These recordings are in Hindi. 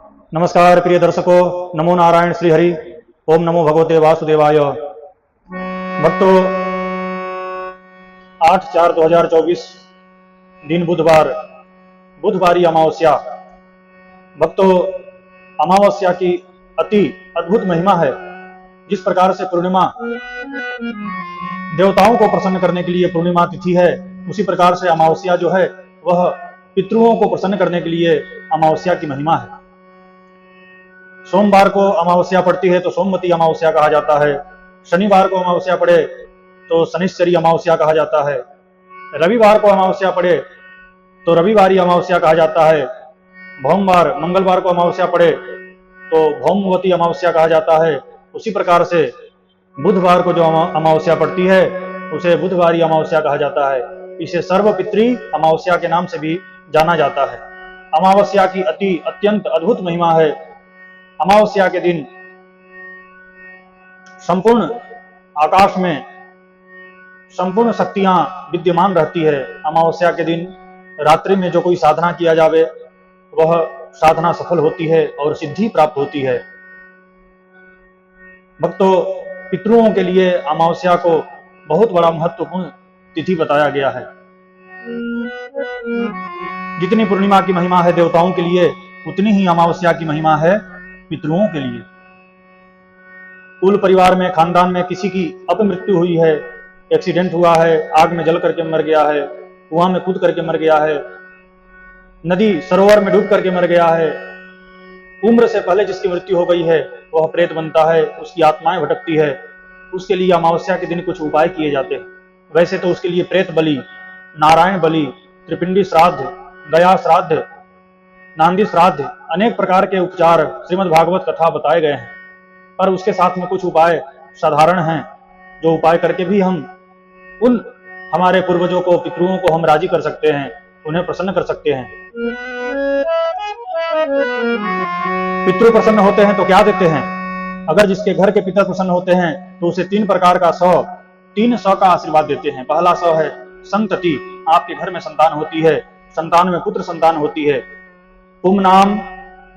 नमस्कार प्रिय दर्शकों, नमो नारायण श्री हरि। ओम नमो भगवते वासुदेवाय। भक्तों, 8/4/2024 दिन बुधवार, बुधवारी अमावस्या। भक्तों, अमावस्या की अति अद्भुत महिमा है। जिस प्रकार से पूर्णिमा देवताओं को प्रसन्न करने के लिए पूर्णिमा तिथि है, उसी प्रकार से अमावस्या जो है वह पितरुओं को प्रसन्न करने के लिए अमावस्या की महिमा है। सोमवार को अमावस्या पड़ती है तो सोमवती अमावस्या कहा जाता है। शनिवार को अमावस्या पड़े तो शनिश्चरी अमावस्या कहा जाता है। रविवार को अमावस्या पड़े तो रविवारी अमावस्या कहा जाता है। भौमवार मंगलवार को अमावस्या पड़े तो भौमवती अमावस्या कहा जाता है। उसी प्रकार से बुधवार को जो अमावस्या पड़ती है उसे बुधवारी अमावस्या कहा जाता है। इसे सर्वपित्री अमावस्या के नाम से भी जाना जाता है। अमावस्या की अत्यंत अद्भुत महिमा है। अमावस्या के दिन संपूर्ण आकाश में संपूर्ण शक्तियां विद्यमान रहती है। अमावस्या के दिन रात्रि में जो कोई साधना किया जावे वह साधना सफल होती है और सिद्धि प्राप्त होती है। भक्तों, पितरुओं के लिए अमावस्या को बहुत बड़ा महत्वपूर्ण तिथि बताया गया है। जितनी पूर्णिमा की महिमा है देवताओं के लिए, उतनी ही अमावस्या की महिमा है पितरुओं के लिए। कुल परिवार में, खानदान में किसी की अपमृत्यु हुई है, एक्सीडेंट हुआ है, आग में जल करके मर गया है, कुआं में कूद करके मर गया है, नदी सरोवर में डूब करके मर गया है, उम्र से पहले जिसकी मृत्यु हो गई है वह प्रेत बनता है, उसकी आत्माएं भटकती है। उसके लिए अमावस्या के दिन कुछ उपाय किए जाते हैं। वैसे तो उसके लिए प्रेत बलि, नारायण बलि, त्रिपिंडी श्राद्ध, गया श्राद्ध, नांदी श्राद्ध, अनेक प्रकार के उपचार श्रीमद् भागवत कथा बताए गए हैं। पर उसके साथ में कुछ उपाय साधारण हैं, जो उपाय करके भी हम उन हमारे पूर्वजों को, पितरुओं को हम राजी कर सकते हैं, उन्हें प्रसन्न कर सकते हैं। पितृ प्रसन्न होते हैं तो क्या देते हैं? अगर जिसके घर के पितर प्रसन्न होते हैं तो उसे 3 प्रकार का 300 का आशीर्वाद देते हैं। पहला 100 है संतति, आपके घर में संतान होती है, संतान में पुत्र संतान होती है। पुमनाम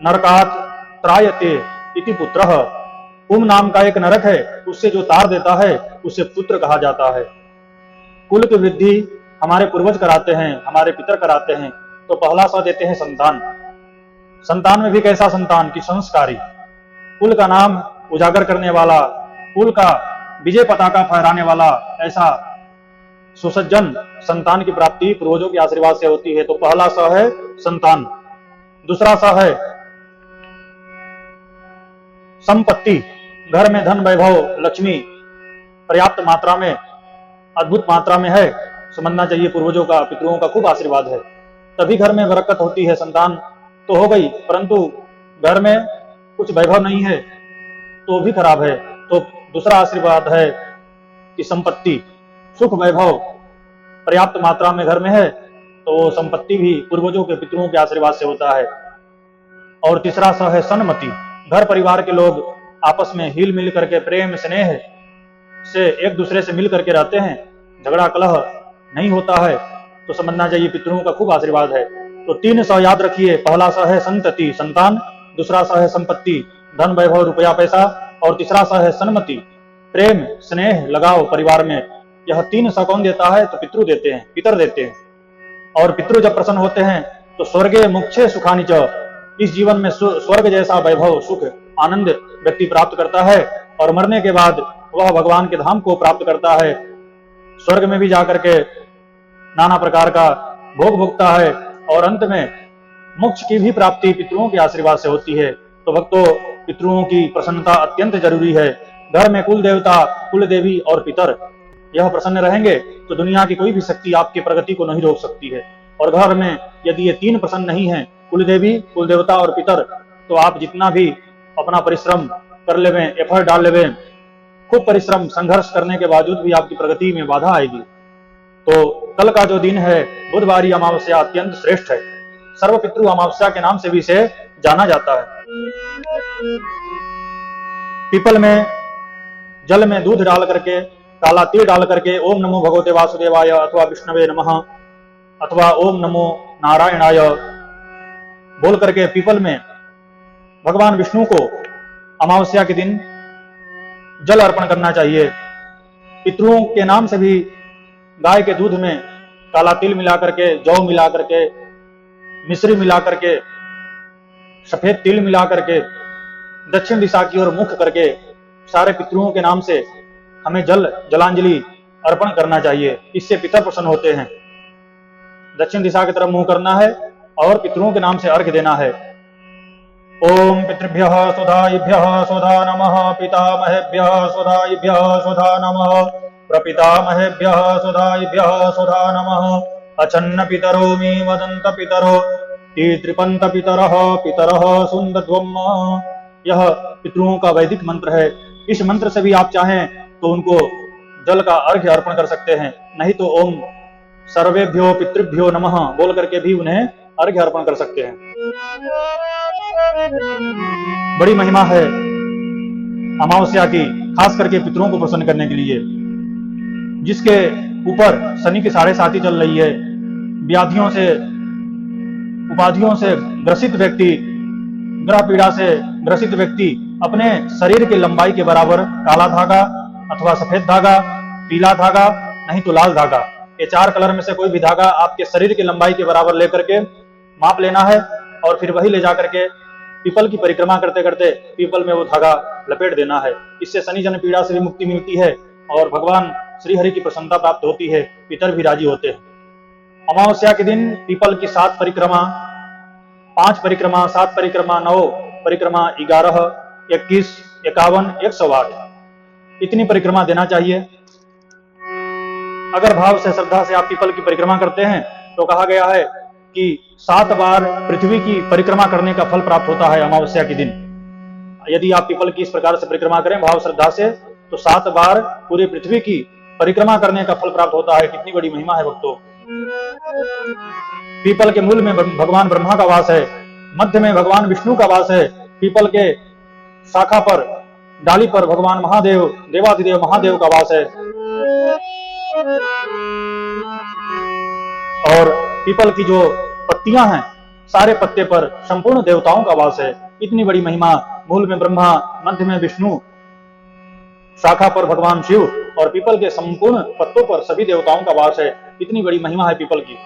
नरकात त्रायते इति पुत्रः, पुम नाम का एक नरक है, उससे जो तार देता है उसे पुत्र कहा जाता है। कुल की वृद्धि हमारे पूर्वज कराते हैं, हमारे पितर कराते हैं, तो पहला 100 देते हैं संतान। संतान में भी कैसा संतान कि संस्कारी, कुल का नाम उजागर करने वाला, कुल का विजय पताका फहराने वाला, ऐसा सुसज्जन संतान की प्राप्ति पूर्वजों के आशीर्वाद से होती है। तो पहला 100 है संतान। दूसरा 100 है संपत्ति, घर में धन वैभव लक्ष्मी पर्याप्त मात्रा में, अद्भुत मात्रा में है, समझना चाहिए पूर्वजों का, पितरुओं का खूब आशीर्वाद है, तभी घर में बरकत होती है। संतान तो हो गई, परंतु घर में कुछ वैभव नहीं है तो भी खराब है। तो दूसरा आशीर्वाद है कि संपत्ति, सुख वैभव पर्याप्त मात्रा में घर में है तो संपत्ति भी पूर्वजों के, पितरुओं के आशीर्वाद से होता है। और तीसरा 100 है सन्मति, घर परिवार के लोग आपस में हिल मिल करके, प्रेम स्नेह से एक दूसरे से मिल करके रहते हैं, झगड़ा कलह नहीं होता है, तो समझना चाहिए पितरुओं का खूब आशीर्वाद है। तो 300 याद रखिए। पहला 100 है संतति संतान, दूसरा 100 है संपत्ति धन वैभव रुपया पैसा, और तीसरा 100 है सन्मति प्रेम स्नेह लगाव परिवार में। यह 300 कौन देता है? तो पितृ देते हैं, पितर देते हैं। और पितृ जब प्रसन्न होते हैं तो स्वर्गे मुक्षे सुखानि च, इस जीवन में स्वर्ग जैसा वैभव सुख आनंद व्यक्ति प्राप्त करता है, और मरने के बाद वह भगवान के धाम को प्राप्त करता है। स्वर्ग में भी जाकर के नाना प्रकार का भोग भोगता है, और अंत में मोक्ष की भी प्राप्ति पितरुओं के आशीर्वाद से होती है। तो भक्तों, पितरुओं की प्रसन्नता अत्यंत जरूरी है। घर में कुल देवता, कुल देवी और पितर यह प्रसन्न रहेंगे तो दुनिया की कोई भी शक्ति आपकी प्रगति को नहीं रोक सकती है। और घर में यदि ये 3 प्रसन्न नहीं है, कुल देवी, कुल देवता और पितर, तो आप जितना भी अपना परिश्रम कर लेवे, एफर्ट डाल लेवे, खूब परिश्रम संघर्ष करने के बावजूद भी आपकी प्रगति में बाधा आएगी। तो कल का जो दिन है बुधवारी अमावस्या अत्यंत श्रेष्ठ है। सर्वपितृ अमावस्या के नाम से भी इसे जाना जाता है। पीपल में जल में दूध डाल करके, काला तिल डाल करके ओम नमो भगवते वासुदेवाय अथवा विष्णवे नमः अथवा ओम नमो नारायणाय बोल करके पीपल में भगवान विष्णु को अमावस्या के दिन जल अर्पण करना चाहिए। पितरों के नाम से भी गाय के दूध में काला तिल मिला करके, जौ मिला करके, मिश्री मिला करके, सफेद तिल मिला करके, दक्षिण दिशा की ओर मुख करके सारे पितरों के नाम से हमें जलांजलि अर्पण करना चाहिए। इससे पितर प्रसन्न होते हैं। दक्षिण दिशा की तरफ मुंह करना है और पितरों के नाम से अर्घ्य देना है। ओम पितृभ्यः स्वधायिभ्यः स्वधा नमः, पितामहेभ्यः स्वधायिभ्यः स्वधा नमः, प्रपितामहेभ्यः स्वधायिभ्यः स्वधा नमः। अचन्न पितरो मे वदन्त पितरो ते त्रिपंत पितरः पितरः सुन्दध्वम्। यह पितरों का वैदिक मंत्र है। इस मंत्र से भी आप चाहें तो उनको जल का अर्घ्य अर्पण कर सकते हैं, नहीं तो ओम सर्वेभ्यो पितृभ्यो नमः बोल करके भी उन्हें अर्घ्य अर्पण कर सकते हैं। बड़ी महिमा है अमावस्या की, खास करके पितरों को प्रसन्न करने के लिए। जिसके ऊपर शनि की 7.5 चल रही है, व्याधियों से, उपाधियों से ग्रसित व्यक्ति, ग्रह पीड़ा से ग्रसित व्यक्ति अपने शरीर की लंबाई के बराबर काला धागा अथवा सफेद धागा, पीला धागा, नहीं तो लाल धागा, ये 4 कलर में से कोई भी धागा आपके शरीर की लंबाई के बराबर लेकर के माप लेना है और फिर वही ले जाकर के पीपल की परिक्रमा करते करते पीपल में वो धागा लपेट देना है। इससे शनि जन पीड़ा से भी मुक्ति मिलती है और भगवान श्री हरि की प्रसन्नता प्राप्त होती है, पितर भी राजी होते हैं। अमावस्या के दिन पीपल की 7 परिक्रमा, 5 परिक्रमा, 7 परिक्रमा, 9 परिक्रमा, 11, 21, 51, 108 इतनी परिक्रमा देना चाहिए। अगर भाव से, श्रद्धा से आप पीपल की परिक्रमा करते हैं तो कहा गया है कि 7 बार पृथ्वी की परिक्रमा करने का फल प्राप्त होता है अमावस्या के दिन। यदि आप पीपल की इस प्रकार से परिक्रमा करें भाव श्रद्धा से तो 7 बार पूरी पृथ्वी की परिक्रमा करने का फल प्राप्त होता है। कितनी बड़ी महिमा है भक्तों। पीपल के मूल में भगवान ब्रह्मा का वास है, मध्य में भगवान विष्णु का वास है, पीपल के शाखा पर, डाली पर भगवान महादेव, देवाधिदेव महादेव का वास है और पीपल की जो पत्तियां हैं सारे पत्ते पर संपूर्ण देवताओं का वास है। इतनी बड़ी महिमा, मूल में ब्रह्मा, मध्य में विष्णु, शाखा पर भगवान शिव और पीपल के संपूर्ण पत्तों पर सभी देवताओं का वास है। इतनी बड़ी महिमा है पीपल की।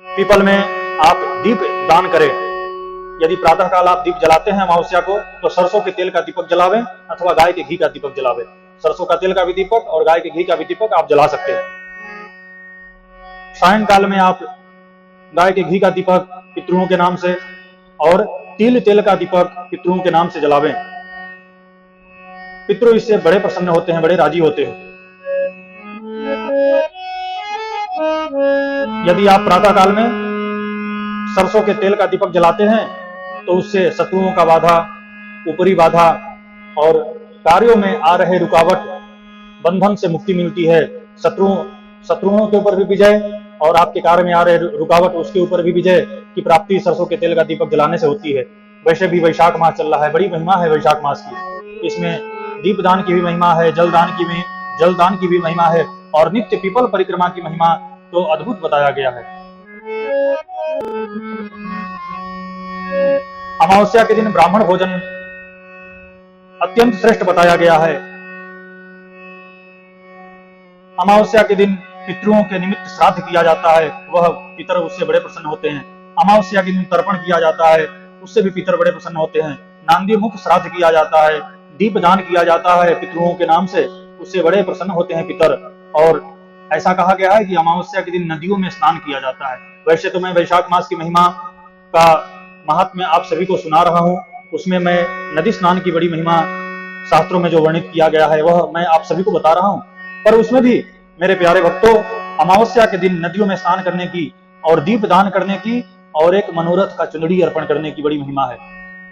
पीपल में आप दीप दान करें। यदि प्रातः काल आप दीप जलाते हैं अमावस्या को तो सरसों के तेल का दीपक जलावें अथवा गाय के घी का दीपक जलावें। सरसों का तेल का भी दीपक और गाय के घी का भी दीपक आप जला सकते हैं। सायंकाल में आप गाय के घी का दीपक पितरों के नाम से और तिल तेल का दीपक पितरों के नाम से जलावें। पितरों इससे बड़े प्रसन्न होते हैं, बड़े राजी होते हैं। यदि आप प्रातः काल में सरसों के तेल का दीपक जलाते हैं तो उससे शत्रुओं का बाधा, ऊपरी बाधा और कार्यों में आ रहे रुकावट, बंधन से मुक्ति मिलती है। शत्रुओं के ऊपर भी विजय और आपके कार्य में आ रहे रुकावट, उसके ऊपर भी विजय की प्राप्ति सरसों के तेल का दीपक जलाने से होती है। वैसे भी वैशाख मास चल रहा है, बड़ी महिमा है वैशाख मास की। इसमें दीपदान की भी महिमा है, जलदान की भी महिमा है और नित्य पीपल परिक्रमा की महिमा तो अद्भुत बताया गया है। अमावस्या के दिन ब्राह्मण भोजन अत्यंत श्रेष्ठ बताया गया है। अमावस्या के दिन पितरों के निमित्त श्राद्ध किया जाता है, वह पितर उससे बड़े प्रसन्न होते हैं। अमावस्या के दिन तर्पण किया जाता है, उससे भी पितर बड़े प्रसन्न होते हैं। नांदी मुख श्राद्ध किया जाता है, दीपदान किया जाता है पितरों के नाम से, उससे बड़े प्रसन्न होते हैं पितर। और ऐसा कहा गया है कि अमावस्या के दिन नदियों में स्नान किया जाता है। वैसे तो मैं वैशाख मास की महिमा का महात्म्य आप सभी को सुना रहा हूं, उसमें मैं नदी स्नान की बड़ी महिमा शास्त्रों में जो वर्णित किया गया है वह मैं आप सभी को बता रहा हूं। पर उसमें भी मेरे प्यारे भक्तों, अमावस्या के दिन नदियों में स्नान करने की और दीप दान करने की और एक मनोरथ का चुनरी अर्पण करने की बड़ी महिमा है।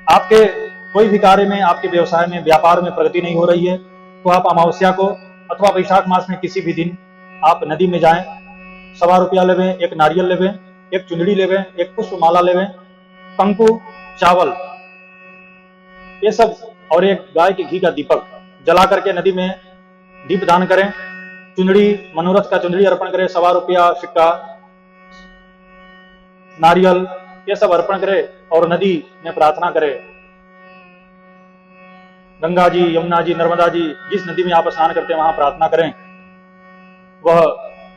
आपके कोई भी कार्य में, आपके व्यवसाय में, व्यापार में प्रगति नहीं हो रही है तो आप अमावस्या को अथवा वैशाख मास में किसी भी दिन आप नदी में जाएं, 1.25 रुपया लेवें, एक नारियल लेवें, एक चुनरी लेवें, एक पुष्पमाला लेवें, कंकु, चावल, ये सब और एक गाय के घी का दीपक जला करके नदी में दीप दान करें। चुनरी, मनोरथ का चुनरी अर्पण करें, 1.25 रुपया सिक्का, नारियल, ये सब अर्पण करें और नदी में प्रार्थना करें। गंगा जी, यमुना जी, नर्मदा जी, जिस नदी में आप स्नान करते हैं वहां प्रार्थना करें। वह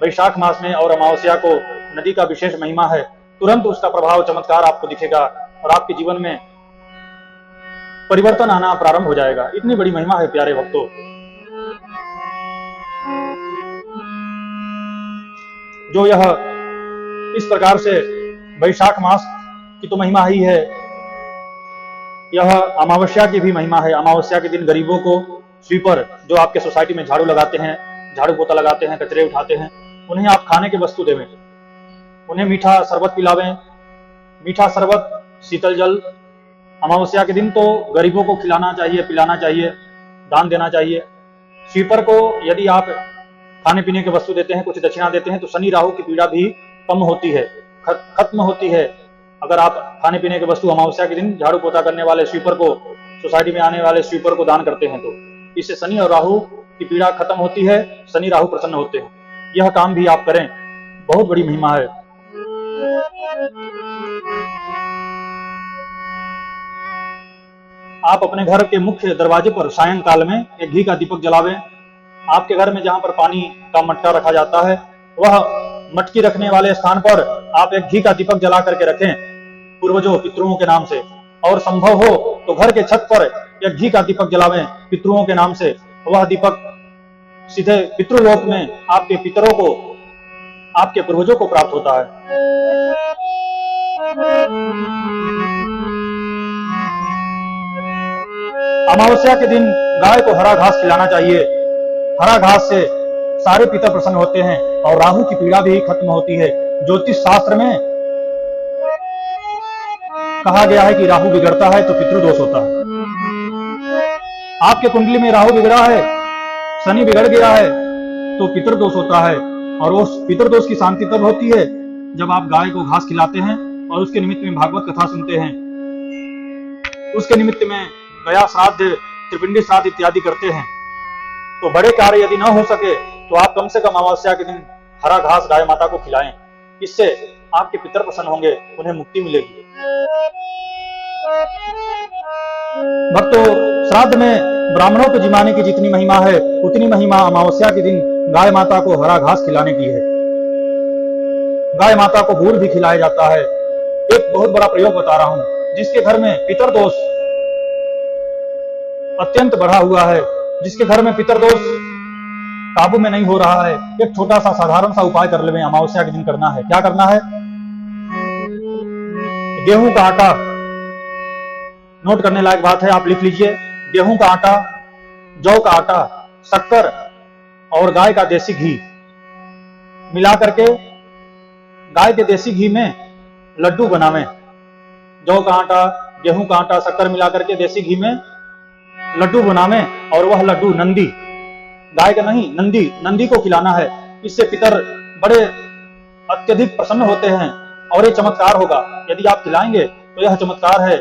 वैशाख मास में और अमावस्या को नदी का विशेष महिमा है। तुरंत उसका प्रभाव, चमत्कार आपको दिखेगा और आपके जीवन में परिवर्तन आना प्रारंभ हो जाएगा। इतनी बड़ी महिमा है प्यारे भक्तों। जो यह इस प्रकार से वैशाख मास की तो महिमा ही है, यह अमावस्या की भी महिमा है। अमावस्या के दिन गरीबों को, स्वीपर जो आपके सोसाइटी में झाड़ू लगाते हैं, झाड़ू पोता लगाते हैं, कचरे उठाते हैं, उन्हें आप खाने की वस्तु देवें, उन्हें मीठा शरबत पिलावें। मीठा शरबत, शीतल जल अमावस्या के दिन तो गरीबों को खिलाना चाहिए, पिलाना चाहिए, दान देना चाहिए। स्वीपर को यदि आप खाने पीने की वस्तु देते हैं, कुछ दक्षिणा देते हैं, तो शनि राहु की पीड़ा भी कम होती है, खत्म होती है। अगर आप खाने पीने की वस्तु अमावस्या के दिन झाड़ू पोता करने वाले स्वीपर को, सोसाइटी में आने वाले स्वीपर को दान करते हैं, तो इससे शनि और राहु की पीड़ा खत्म होती है, शनि राहु प्रसन्न होते हैं। यह काम भी आप करें, बहुत बड़ी महिमा है। आप अपने घर के मुख्य दरवाजे पर सायंकाल में एक घी का दीपक जलावें। आपके घर में जहां पर पानी का मटका रखा जाता है, वह मटकी रखने वाले स्थान पर आप एक घी का दीपक जला करके रखें, पूर्वजों पितरों के नाम से। और संभव हो तो घर के छत पर एक घी का दीपक जलावें पितरों के नाम से। वह दीपक सीधे पितृलोक में आपके पितरों को, आपके पूर्वजों को प्राप्त होता है। अमावस्या के दिन गाय को हरा घास खिलाना चाहिए। हरा घास से सारे पितर प्रसन्न होते हैं और राहु की पीड़ा भी खत्म होती है। ज्योतिष शास्त्र में कहा गया है कि राहु बिगड़ता है तो पितृदोष होता है। आपके कुंडली में राहु बिगड़ा है, शनि बिगड़ गया है, तो पितृदोष होता है। और उस पितृदोष की शांति तब होती है जब आप गाय को घास खिलाते हैं और उसके निमित्त में भागवत कथा सुनते हैं, उसके निमित्त में गया श्राद्ध, त्रिपिंडी श्राद्ध इत्यादि करते हैं। तो बड़े कार्य यदि ना हो सके तो आप कम से कम अमावस्या के दिन हरा घास गाय माता को खिलाएं। इससे आपके पितर प्रसन्न होंगे, उन्हें मुक्ति मिलेगी। भक्तों, श्राद्ध में ब्राह्मणों को जिमाने की जितनी महिमा है, उतनी महिमा अमावस्या के दिन गाय माता को हरा घास खिलाने की है। गाय माता को गुड़ भी खिलाया जाता है। एक बहुत बड़ा प्रयोग बता रहा हूं, जिसके घर में पितर दोष अत्यंत बढ़ा हुआ है, जिसके घर में पितर दोष काबू में नहीं हो रहा है, एक छोटा सा साधारण सा उपाय कर लें। अमावस्या के दिन करना है, क्या करना है? गेहूं का आटा, नोट करने लायक बात है, आप लिख लीजिए। गेहूं का आटा, जौ का आटा, शक्कर और गाय का देसी घी मिला करके गाय के देसी घी में लड्डू बनावें। जौ का आटा, गेहूं का आटा, शक्कर मिला करके देसी घी में लड्डू बनावें और वह लड्डू नंदी, गाय का नहीं, नंदी को खिलाना है। इससे पितर बड़े अत्यधिक प्रसन्न होते हैं और ये चमत्कार होगा। यदि आप खिलाएंगे तो यह चमत्कार है,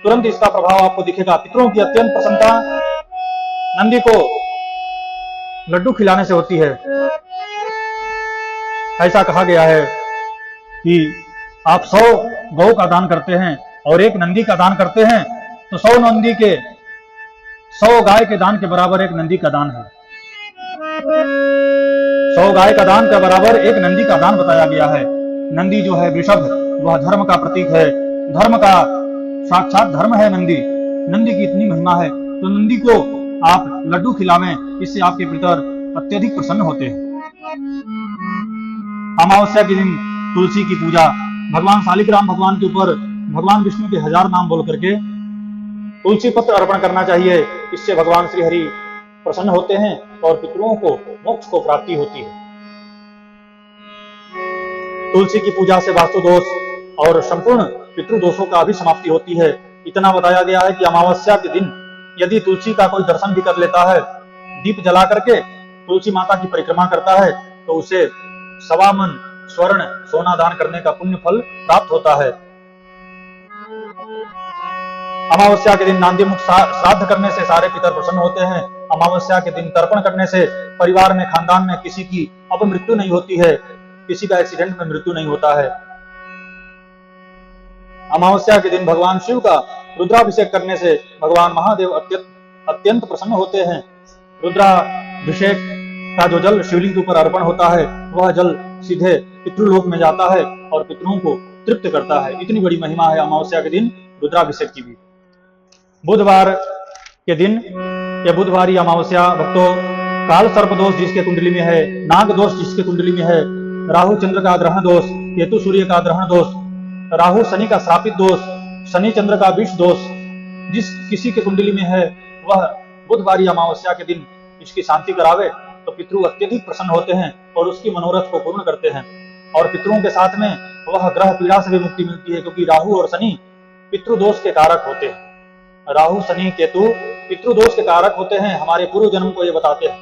तुरंत इसका प्रभाव आपको दिखेगा। पितरों की अत्यंत प्रसन्नता नंदी को लड्डू खिलाने से होती है। ऐसा कहा गया है कि आप 100 गौ का दान करते हैं और एक नंदी का दान करते हैं तो 100 नंदी के 100 गाय के दान के बराबर एक नंदी का दान है। 100 गाय का दान का बराबर एक नंदी का दान बताया गया है। नंदी जो है वृषभ, वह धर्म का प्रतीक है, धर्म का साक्षात धर्म है नंदी। नंदी की इतनी महिमा है, तो नंदी को आप लड्डू खिलावें, इससे आपके पितर अत्यधिक प्रसन्न होते हैं। अमावस्या के दिन तुलसी की पूजा, भगवान शालिग्राम भगवान के ऊपर भगवान विष्णु के 1000 नाम बोल करके तुलसी पत्र अर्पण करना चाहिए। इससे भगवान श्री हरि प्रसन्न होते हैं और पितरों को मोक्ष को प्राप्ति होती है। तुलसी की पूजा से वास्तु दोष और संपूर्ण पितृदोषों का भी समाप्ति होती है। इतना बताया गया है कि अमावस्या के दिन यदि तुलसी का कोई दर्शन भी कर लेता है, दीप जला करके तुलसी माता की परिक्रमा करता है, तो उसे 1.25 मन स्वर्ण सोना दान करने का पुण्य फल प्राप्त होता है। अमावस्या के दिन नांदी मुख श्राद्ध करने से सारे पितर प्रसन्न होते हैं। अमावस्या के दिन तर्पण करने से परिवार में, खानदान में किसी की अपमृत्यु नहीं होती है, किसी का एक्सीडेंट में मृत्यु नहीं होता है। अमावस्या के दिन भगवान शिव का रुद्राभिषेक करने से भगवान महादेव अत्यंत प्रसन्न होते हैं। रुद्राभिषेक का जो जल शिवलिंग के ऊपर अर्पण होता है वह जल सीधे पितृलोक में जाता है और पितरों को तृप्त करता है। इतनी बड़ी महिमा है अमावस्या के दिन रुद्राभिषेक की भी। बुधवार के दिन या बुधवारी अमावस्या भक्तों, काल सर्प दोष जिसके कुंडली में है, नाग दोष जिसके कुंडली में है, राहु चंद्र का ग्रहण दोष, केतु सूर्य का ग्रहण दोष, राहु शनि का श्रापित दोष, शनि चंद्र का विष दोष जिस किसी के कुंडली में है वह बुधवारी अमावस्या के दिन इसकी शांति करावे तो पितृ अत्यधिक प्रसन्न होते हैं और उसकी मनोरथ को पूर्ण करते हैं। और पितरों के साथ में वह ग्रह पीड़ा से भी मुक्ति मिलती है, क्योंकि राहु और शनि पितृदोष के कारक होते हैं। राहु शनि केतु पितृदोष के कारक होते हैं। हमारे पूर्व जन्म को ये बताते हैं।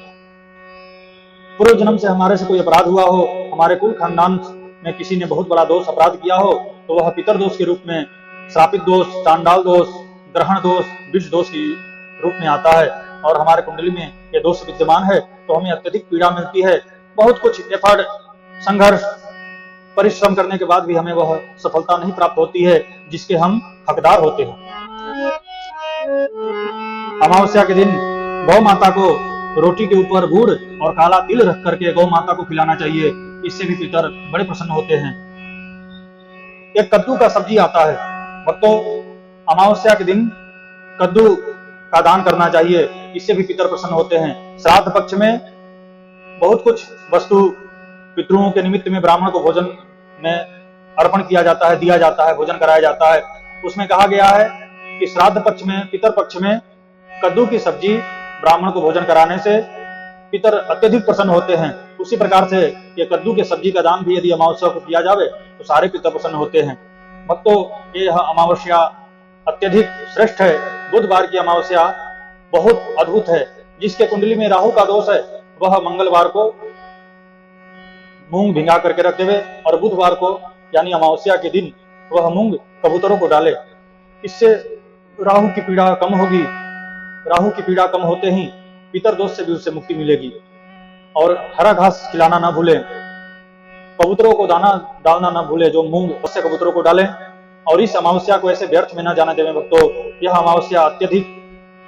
पूर्व जन्म से हमारे से कोई अपराध हुआ हो, हमारे कुल खानदान में किसी ने बहुत बड़ा दोष अपराध किया हो तो वह पितर दोष के रूप में, श्रापित दोष, चांडाल दोष, ग्रहण दोष, विष दोष के रूप में आता है। और हमारे कुंडली में ये दोष विद्यमान है तो हमें अत्यधिक पीड़ा मिलती है। बहुत कुछ एफर्ट, संघर्ष, परिश्रम करने के बाद भी हमें वह सफलता नहीं प्राप्त होती है जिसके हम हकदार होते हैं। अमावस्या के दिन गौ माता को रोटी के ऊपर गुड़ और काला तिल रख करके गौ माता को खिलाना चाहिए। इससे भी पितर बड़े प्रसन्न होते हैं। एक कद्दू का सब्जी आता है भक्तों, अमावस्या के दिन कद्दू का दान करना चाहिए। इससे भी पितर प्रसन्न होते हैं। श्राद्ध पक्ष में बहुत कुछ वस्तु पितरों के निमित्त में ब्राह्मण को भोजन में अर्पण किया जाता है, दिया जाता है, भोजन कराया जाता है। उसमें कहा गया है कि श्राद्ध पक्ष में, पितर पक्ष में कद्दू की सब्जी ब्राह्मण को भोजन कराने से पितर अत्यधिक प्रसन्न होते हैं। उसी प्रकार से ये कद्दू के सब्जी का दान भी यदि अमावस्या को किया जावे तो सारे पितर प्रसन्न होते हैं। भक्तों, यह अमावस्या अत्यधिक श्रेष्ठ है। बुधवार की अमावस्या बहुत अद्भुत है। जिसके कुंडली में राहु का दोष है वह मंगलवार को मूंग भिंगा करके रख देवे और बुधवार को यानी अमावस्या के दिन वह मूंग कबूतरों को डाले। इससे राहु की पीड़ा कम होगी। राहु की पीड़ा कम होते ही पितर दोष से भी उससे मुक्ति मिलेगी। और हरा घास खिलाना ना भूले, कबूतरों को दाना डालना ना भूले, जो मूंग उससे कबूतरों को डालें। और इस अमावस्या को ऐसे व्यर्थ में न जाने देवें भक्तों। यह अमावस्या अत्यधिक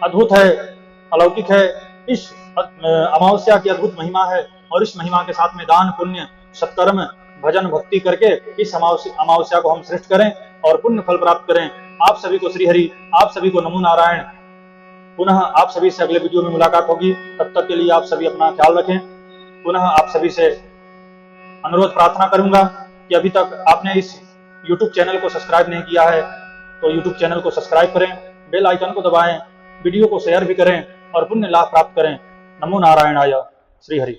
अद्भुत है, अलौकिक है। इस अमावस्या की अद्भुत महिमा है और इस महिमा के साथ में दान, पुण्य, सत्कर्म, भजन, भक्ति करके इस अमावस्या को हम श्रेष्ठ करें और पुण्य फल प्राप्त करें। आप सभी को श्री हरि, आप सभी को नमो नारायण। पुनः आप सभी से अगले वीडियो में मुलाकात होगी। तब तक के लिए आप सभी अपना ख्याल रखें। पुनः आप सभी से अनुरोध प्रार्थना करूंगा कि अभी तक आपने इस YouTube चैनल को सब्सक्राइब नहीं किया है तो YouTube चैनल को सब्सक्राइब करें, बेल आइकन को दबाएं, वीडियो को शेयर भी करें और पुण्य लाभ प्राप्त करें। नमो नारायणाय। श्री हरि।